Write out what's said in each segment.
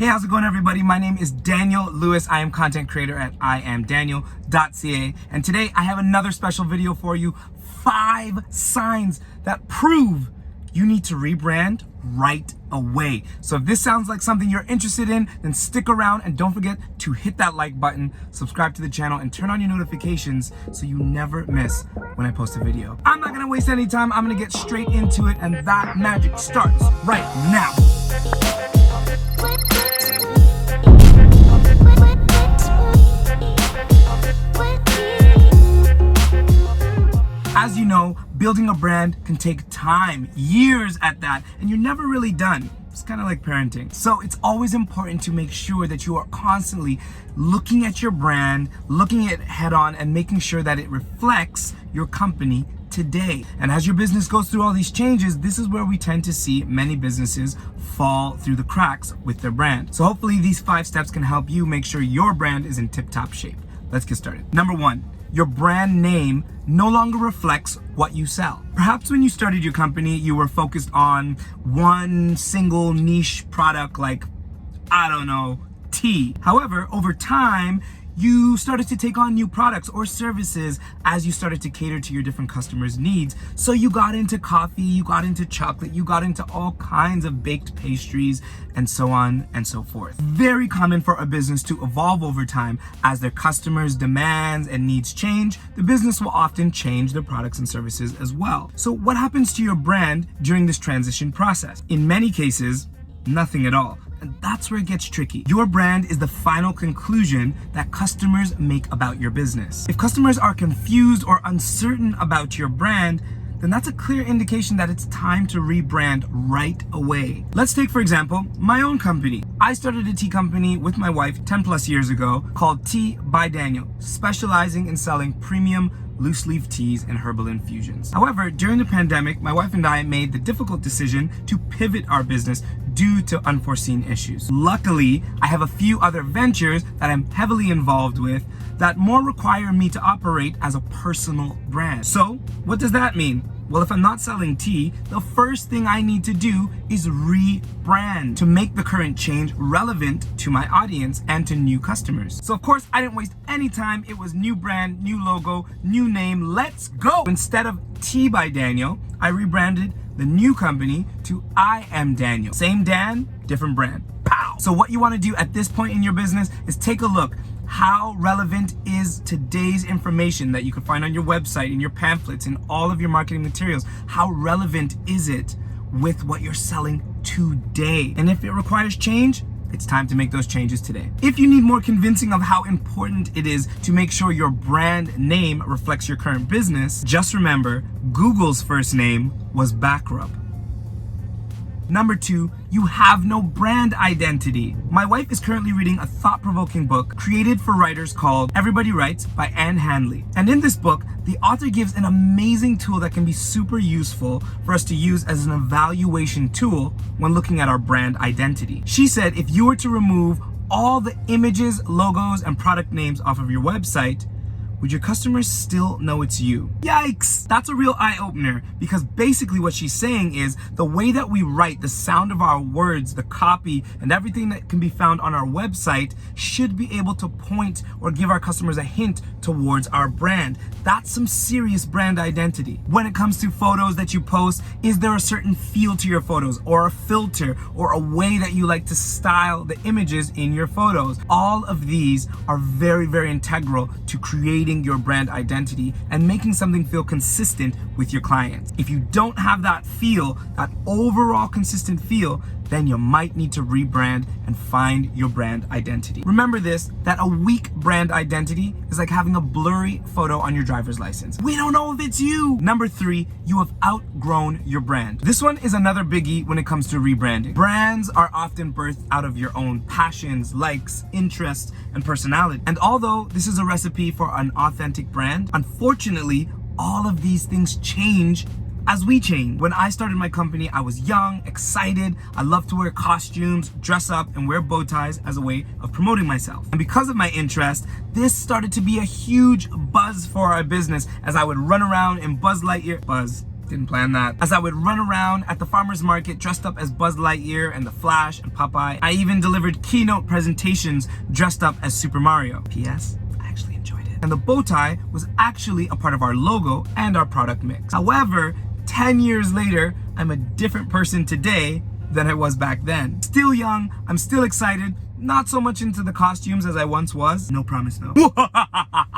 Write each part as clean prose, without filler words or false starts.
Hey, how's it going, everybody? My name is Daniel Lewis. I am content creator at iamdaniel.ca. And today I have another special video for you. 5 signs that prove you need to rebrand right away. So if this sounds like something you're interested in, then stick around and don't forget to hit that like button, subscribe to the channel, and turn on your notifications so you never miss when I post a video. I'm not gonna waste any time. I'm gonna get straight into it, and that magic starts right now. As you know, building a brand can take time, years at that, and you're never really done. It's kind of like parenting. So it's always important to make sure that you are constantly looking at your brand, looking at it head on, and making sure that it reflects your company today. And as your business goes through all these changes, this is where we tend to see many businesses fall through the cracks with their brand. So hopefully these 5 steps can help you make sure your brand is in tip-top shape. Let's get started. Number 1. Your brand name no longer reflects what you sell. Perhaps when you started your company, you were focused on one single niche product like, I don't know, tea. However, over time, you started to take on new products or services as you started to cater to your different customers' needs. So you got into coffee, you got into chocolate, you got into all kinds of baked pastries, and so on and so forth. Very common for a business to evolve over time. As their customers' demands and needs change, the business will often change their products and services as well. So what happens to your brand during this transition process? In many cases, nothing at all. And that's where it gets tricky. Your brand is the final conclusion that customers make about your business. If customers are confused or uncertain about your brand, then that's a clear indication that it's time to rebrand right away. Let's take, for example, my own company. I started a tea company with my wife 10 plus years ago called Tea by Daniel, specializing in selling premium loose leaf teas and herbal infusions. However, during the pandemic, my wife and I made the difficult decision to pivot our business due to unforeseen issues. Luckily, I have a few other ventures that I'm heavily involved with that more require me to operate as a personal brand. So, what does that mean? Well, if I'm not selling tea, the first thing I need to do is rebrand to make the current change relevant to my audience and to new customers. So of course, I didn't waste any time. It was new brand, new logo, new name, let's go. Instead of Tea by Daniel, I rebranded the new company to I Am Daniel. Same Dan, different brand. Pow! So what you want to do at this point in your business is take a look. How relevant is today's information that you can find on your website, in your pamphlets, in all of your marketing materials? How relevant is it with what you're selling today? And if it requires change, it's time to make those changes today. If you need more convincing of how important it is to make sure your brand name reflects your current business, just remember, Google's first name was Backrub. Number 2, you have no brand identity. My wife is currently reading a thought-provoking book created for writers called Everybody Writes by Anne Handley. And in this book, the author gives an amazing tool that can be super useful for us to use as an evaluation tool when looking at our brand identity. She said if you were to remove all the images, logos, and product names off of your website, would your customers still know it's you? Yikes! That's a real eye-opener, because basically what she's saying is the way that we write, the sound of our words, the copy, and everything that can be found on our website should be able to point or give our customers a hint towards our brand. That's some serious brand identity. When it comes to photos that you post, is there a certain feel to your photos, or a filter, or a way that you like to style the images in your photos? All of these are very, very integral to creating your brand identity and making something feel consistent with your clients. If you don't have that feel, that overall consistent feel, then you might need to rebrand and find your brand identity. Remember this, that a weak brand identity is like having a blurry photo on your driver's license. We don't know if it's you. Number 3, you have outgrown your brand. This one is another biggie when it comes to rebranding. Brands are often birthed out of your own passions, likes, interests, and personality. And although this is a recipe for an authentic brand, unfortunately, all of these things change as we change. When I started my company, I was young, excited. I loved to wear costumes, dress up, and wear bow ties as a way of promoting myself. And because of my interest, this started to be a huge buzz for our business as I would run around in Buzz Lightyear, Buzz Didn't plan that. As I would run around at the farmer's market dressed up as Buzz Lightyear and the Flash and Popeye. I even delivered keynote presentations dressed up as Super Mario. P.S. I actually enjoyed it. And the bow tie was actually a part of our logo and our product mix. However, 10 years later, I'm a different person today than I was back then. Still young, I'm still excited, not so much into the costumes as I once was. No promise though.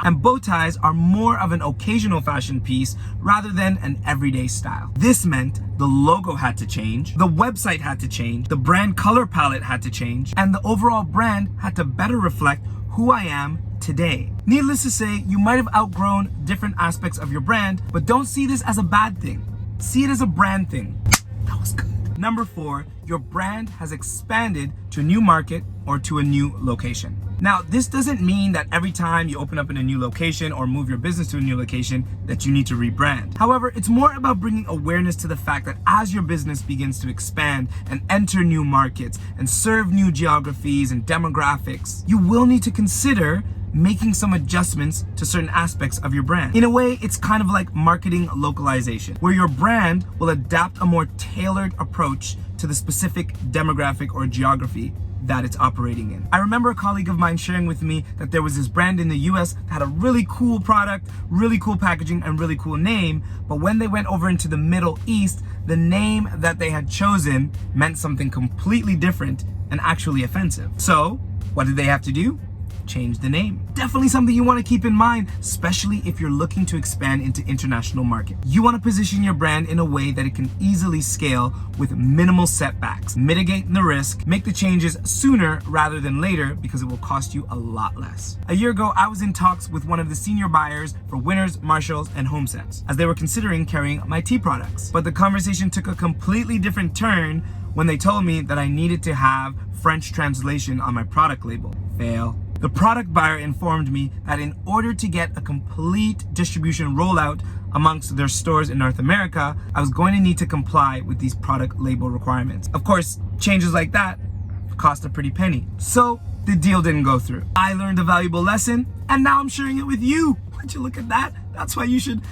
And bow ties are more of an occasional fashion piece rather than an everyday style. This meant the logo had to change, the website had to change, the brand color palette had to change, and the overall brand had to better reflect who I am today. Needless to say, you might have outgrown different aspects of your brand, but don't see this as a bad thing. See it as a brand thing. That was good. Number 4, your brand has expanded to a new market or to a new location. Now, this doesn't mean that every time you open up in a new location or move your business to a new location that you need to rebrand. However, it's more about bringing awareness to the fact that as your business begins to expand and enter new markets and serve new geographies and demographics, you will need to consider making some adjustments to certain aspects of your brand. In a way, it's kind of like marketing localization, where your brand will adapt a more tailored approach to the specific demographic or geography that it's operating in. I remember a colleague of mine sharing with me that there was this brand in the US that had a really cool product, really cool packaging, and really cool name, but when they went over into the Middle East, the name that they had chosen meant something completely different and actually offensive. So, what did they have to do? Change the name. Definitely something you want to keep in mind, especially if you're looking to expand into international market. You want to position your brand in a way that it can easily scale with minimal setbacks, mitigate the risk, make the changes sooner rather than later because it will cost you a lot less. A year ago, I was in talks with one of the senior buyers for Winners, Marshalls, and HomeSense as they were considering carrying my tea products. But the conversation took a completely different turn when they told me that I needed to have French translation on my product label. Fail. The product buyer informed me that in order to get a complete distribution rollout amongst their stores in North America, I was going to need to comply with these product label requirements. Of course, changes like that cost a pretty penny. So the deal didn't go through. I learned a valuable lesson and now I'm sharing it with you. Would you look at that? That's why you should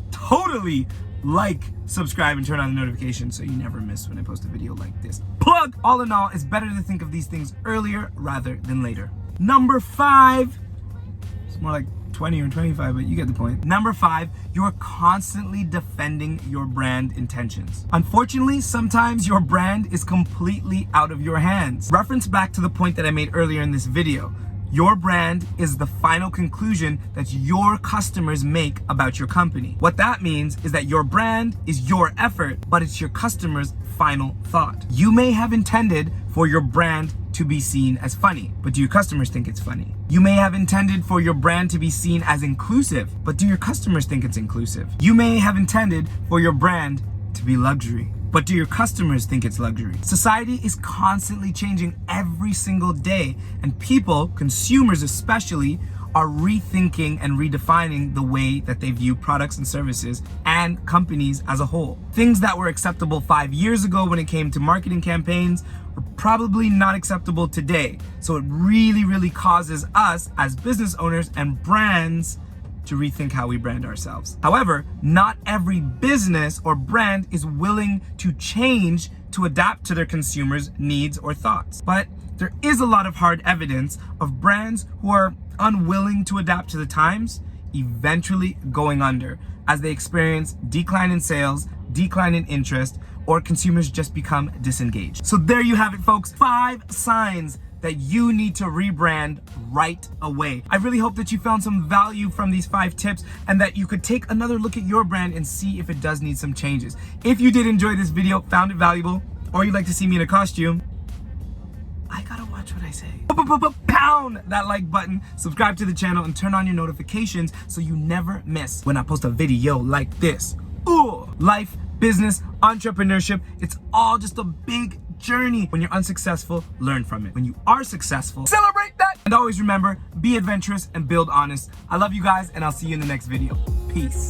totally like, subscribe, and turn on the notifications so you never miss when I post a video like this. Plug! All in all, it's better to think of these things earlier rather than later. Number 5, it's more like 20 or 25, but you get the point. Number 5, you're constantly defending your brand intentions. Unfortunately, sometimes your brand is completely out of your hands. Reference back to the point that I made earlier in this video. Your brand is the final conclusion that your customers make about your company. What that means is that your brand is your effort, but it's your customer's final thought. You may have intended for your brand to be seen as funny, but do your customers think it's funny? You may have intended for your brand to be seen as inclusive, but do your customers think it's inclusive? You may have intended for your brand to be luxury, but do your customers think it's luxury? Society is constantly changing every single day, and people, consumers especially, are rethinking and redefining the way that they view products and services and companies as a whole. Things that were acceptable 5 years ago when it came to marketing campaigns are probably not acceptable today. So it really causes us as business owners and brands to rethink how we brand ourselves. However, not every business or brand is willing to change to adapt to their consumers' needs or thoughts. But there is a lot of hard evidence of brands who are unwilling to adapt to the times eventually going under as they experience decline in sales, decline in interest, or consumers just become disengaged. So there you have it, folks. 5 signs that you need to rebrand right away. I really hope that you found some value from these 5 tips and that you could take another look at your brand and see if it does need some changes. If you did enjoy this video, found it valuable, or you'd like to see me in a costume, I gotta watch what I say. Pound that like button, subscribe to the channel, and turn on your notifications so you never miss when I post a video like this. Ooh, life, business, entrepreneurship, it's all just a big journey. When you're unsuccessful, learn from it. When you are successful, celebrate that. And always remember, be adventurous and build honest. I love you guys, and I'll see you in the next video. Peace.